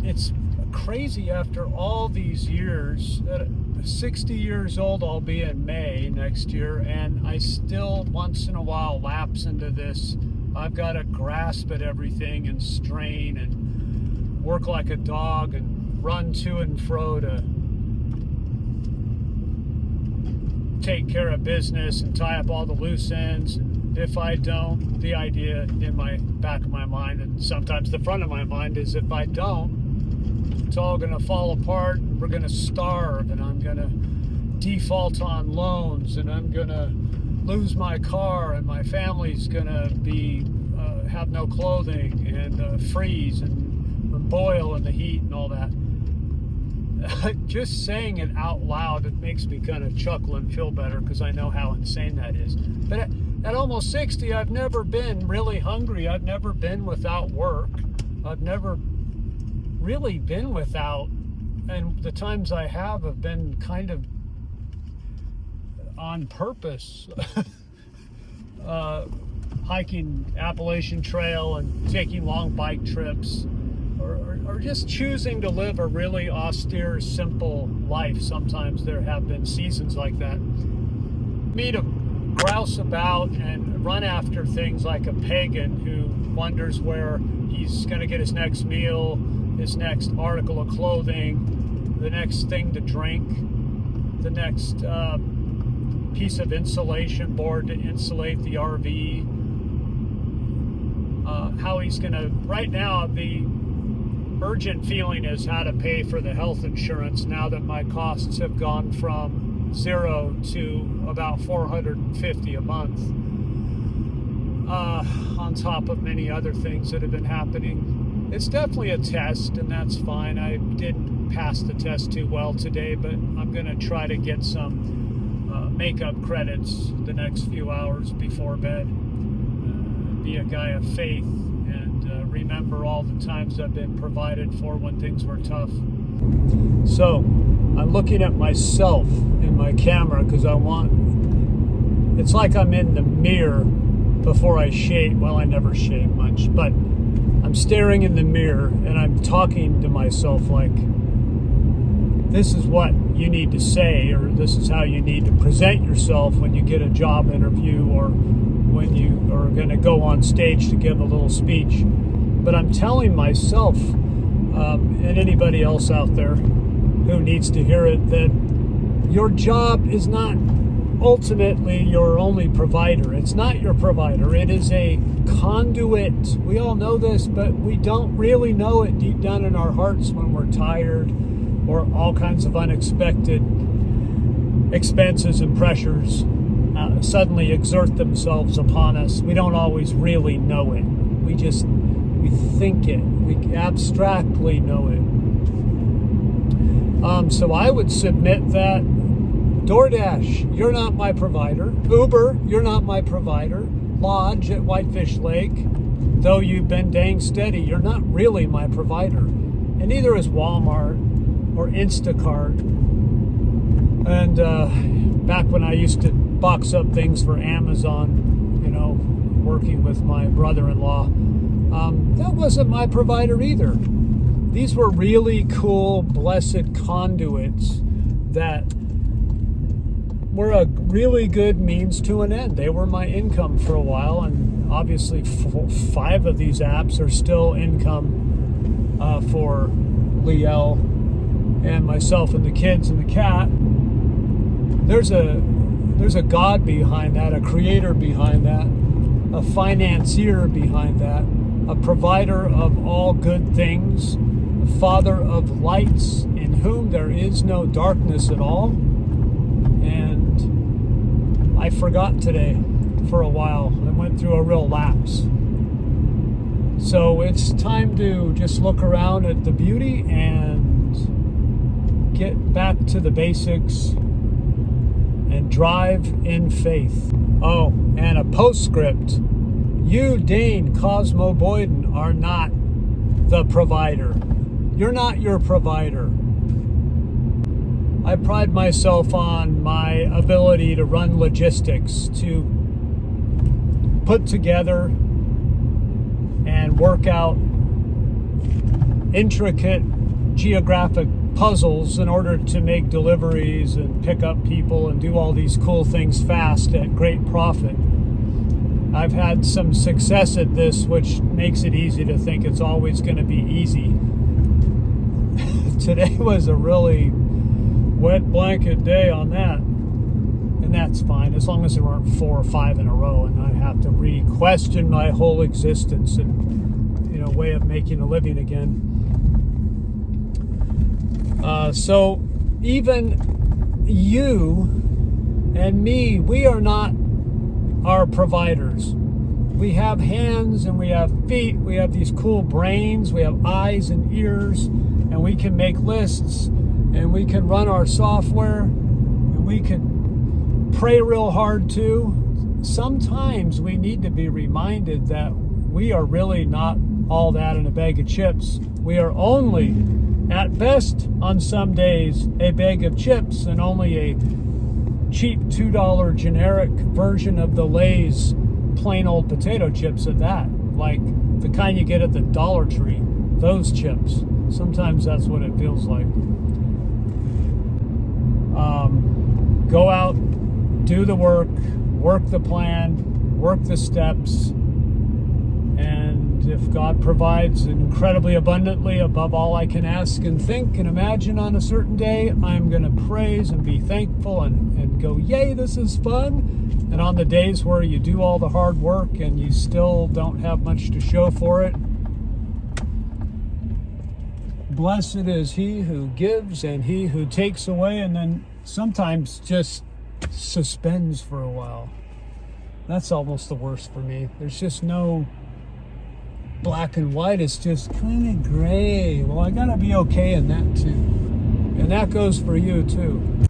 it's crazy after all these years. 60 years old I'll be in May next year, and I still once in a while lapse into this. I've got to grasp at everything and strain and work like a dog and run to and fro to take care of business and tie up all the loose ends. And if I don't, the idea in my back of my mind, and sometimes the front of my mind, is if I don't, it's all going to fall apart, and we're going to starve, and I'm going to default on loans, and I'm going to lose my car, and my family's going to be have no clothing and freeze and boil in the heat and all that. Just saying it out loud, it makes me kind of chuckle and feel better because I know how insane that is. But at almost 60, I've never been really hungry. I've never been without work. I've never really been without, and the times I have been kind of on purpose. Hiking Appalachian Trail and taking long bike trips, or just choosing to live a really austere, simple life. Sometimes there have been seasons like that. Me to grouse about and run after things like a pagan who wonders where he's going to get his next meal, his next article of clothing, the next thing to drink, the next piece of insulation board to insulate the RV, how he's going to, right now, the urgent feeling is how to pay for the health insurance now that my costs have gone from zero to about $450 a month, on top of many other things that have been happening. It's definitely a test, and that's fine. I didn't pass the test too well today, but I'm going to try to get some makeup credits the next few hours before bed. Be a guy of faith and remember all the times I've been provided for when things were tough. So I'm looking at myself in my camera because it's like I'm in the mirror before I shave. Well, I never shave much, but I'm staring in the mirror and I'm talking to myself like, this is what you need to say, or this is how you need to present yourself when you get a job interview or when you are going to go on stage to give a little speech. But I'm telling myself, and anybody else out there who needs to hear it, that your job is not ultimately your only provider. It's not your provider. It is a conduit. We all know this, but we don't really know it deep down in our hearts when we're tired, or all kinds of unexpected expenses and pressures suddenly exert themselves upon us. We don't always really know it. We think it. We abstractly know it. So I would submit that DoorDash, you're not my provider. Uber, you're not my provider. Lodge at Whitefish Lake, though you've been dang steady, you're not really my provider. And neither is Walmart or Instacart. And back when I used to box up things for Amazon, working with my brother-in-law, that wasn't my provider either. These were really cool, blessed conduits that were a really good means to an end. They were my income for a while, and obviously 5 of these apps are still income for Liel and myself and the kids and the cat. There's a God behind that, a creator behind that, a financier behind that, a provider of all good things, a father of lights in whom there is no darkness at all. And I forgot today for a while. I went through a real lapse. So it's time to just look around at the beauty and get back to the basics and drive in faith. Oh, and a postscript. You, Dayne, Cosmo Boyden, are not the provider. You're not your provider. I pride myself on my ability to run logistics, to put together and work out intricate geographic puzzles in order to make deliveries and pick up people and do all these cool things fast at great profit. I've had some success at this, which makes it easy to think it's always going to be easy. Today was a really wet blanket day on that. And that's fine, as long as there aren't 4 or 5 in a row and I have to re-question my whole existence and, way of making a living again. So even you and me, we are not our providers. We have hands and we have feet, we have these cool brains, we have eyes and ears, and we can make lists, and we can run our software, and we can pray real hard too. Sometimes we need to be reminded that we are really not all that in a bag of chips. We are only, at best, on some days, a bag of chips, and only a cheap $2 generic version of the Lay's plain old potato chips at that. Like the kind you get at the Dollar Tree. Those chips. Sometimes that's what it feels like. Go out, do the work the plan, work the steps, and if God provides incredibly abundantly above all I can ask and think and imagine on a certain day, I'm going to praise and be thankful and go, yay, this is fun. And on the days where you do all the hard work and you still don't have much to show for it, blessed is he who gives and he who takes away, and then sometimes just suspends for a while. That's almost the worst for me. There's just no black and white. It's just kind of gray. Well, I gotta be okay in that too. And that goes for you too.